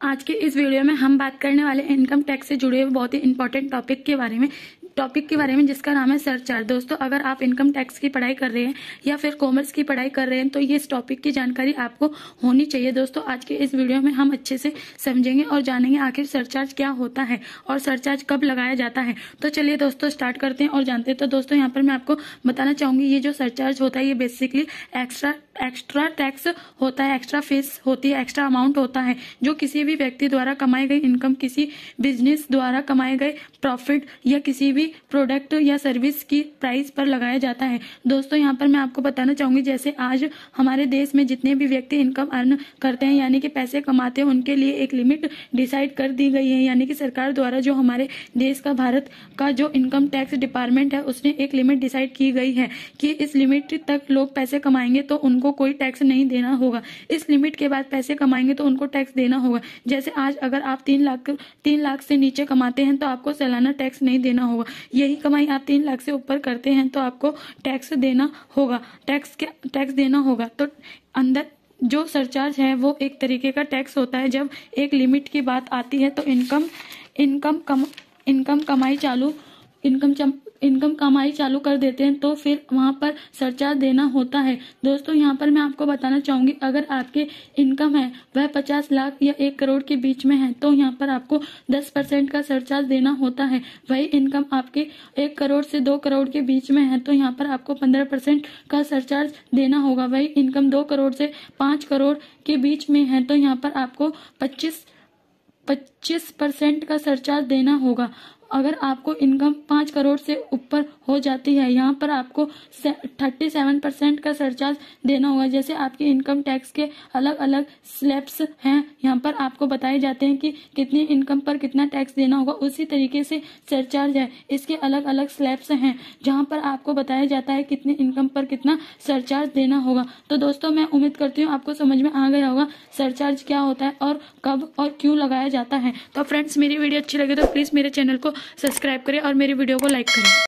आज के इस वीडियो में हम बात करने वाले इनकम टैक्स से जुड़े हुए बहुत ही इंपॉर्टेंट टॉपिक के बारे में जिसका नाम है सरचार्ज। दोस्तों, अगर आप इनकम टैक्स की पढ़ाई कर रहे हैं या फिर कॉमर्स की पढ़ाई कर रहे हैं तो ये इस टॉपिक की जानकारी आपको होनी चाहिए। दोस्तों, आज के इस वीडियो में हम अच्छे से समझेंगे और जानेंगे आखिर सरचार्ज क्या होता है और सरचार्ज कब लगाया जाता है। तो चलिए दोस्तों स्टार्ट करते हैं और जानते हैं। तो दोस्तों, यहाँ पर मैं आपको बताना चाहूंगी, ये जो सरचार्ज होता है ये बेसिकली एक्स्ट्रा टैक्स होता है, एक्स्ट्रा फीस होती है, एक्स्ट्रा अमाउंट होता है जो किसी भी व्यक्ति द्वारा कमाई गई इनकम, किसी बिजनेस द्वारा कमाए गए प्रॉफिट या किसी भी प्रोडक्ट या सर्विस की प्राइस पर लगाया जाता है। दोस्तों, यहाँ पर मैं आपको बताना चाहूंगी, जैसे आज हमारे देश में जितने भी व्यक्ति इनकम अर्न करते हैं यानी कि पैसे कमाते हैं, उनके लिए एक लिमिट डिसाइड कर दी गई है। यानी कि सरकार द्वारा जो हमारे देश का, भारत का जो इनकम टैक्स डिपार्टमेंट है उसने एक लिमिट डिसाइड की गई है कि इस लिमिट तक लोग पैसे कमाएंगे तो उनको कोई टैक्स नहीं देना होगा। इस लिमिट के बाद पैसे कमाएंगे तो उनको टैक्स देना होगा। जैसे आज अगर आप 3 लाख से नीचे कमाते हैं तो आपको सालाना टैक्स नहीं देना होगा। यही कमाई आप 3 लाख से ऊपर करते हैं तो आपको टैक्स देना होगा। टैक्स देना होगा। तो अंदर जो सरचार्ज है वो एक तरीके का टैक्स होता है। जब एक लिमिट की बात आती है तो इनकम कमाई चालू कर देते हैं तो फिर वहां पर सरचार्ज देना होता है। दोस्तों, यहाँ पर मैं आपको बताना चाहूंगी, अगर आपके इनकम है वह 50 लाख या 1 करोड़ के बीच में है तो यहाँ पर आपको 10% का सरचार्ज देना होता है। वही इनकम आपके 1 करोड़ से 2 करोड़ के बीच में है तो यहाँ पर आपको 15% का सरचार्ज देना होगा। वही इनकम 2 करोड़ से 5 करोड़ के बीच में है तो यहाँ पर आपको 25% का सरचार्ज देना होगा। अगर आपको इनकम 5 करोड़ से ऊपर हो जाती है यहाँ पर आपको 37% का सरचार्ज देना होगा। जैसे आपके इनकम टैक्स के अलग अलग स्लैब्स हैं, यहाँ पर आपको बताए जाते हैं कि कितनी इनकम पर कितना टैक्स देना होगा, उसी तरीके से सरचार्ज है, इसके अलग अलग स्लैब्स हैं जहाँ पर आपको बताया जाता है कितनी इनकम पर कितना सरचार्ज देना होगा। तो दोस्तों, मैं उम्मीद करती हूँ आपको समझ में आ गया होगा सरचार्ज क्या होता है और कब और क्यों लगाया जाता है। तो फ्रेंड्स, मेरी वीडियो अच्छी लगे तो प्लीज मेरे चैनल को सब्सक्राइब करें और मेरी वीडियो को लाइक करें।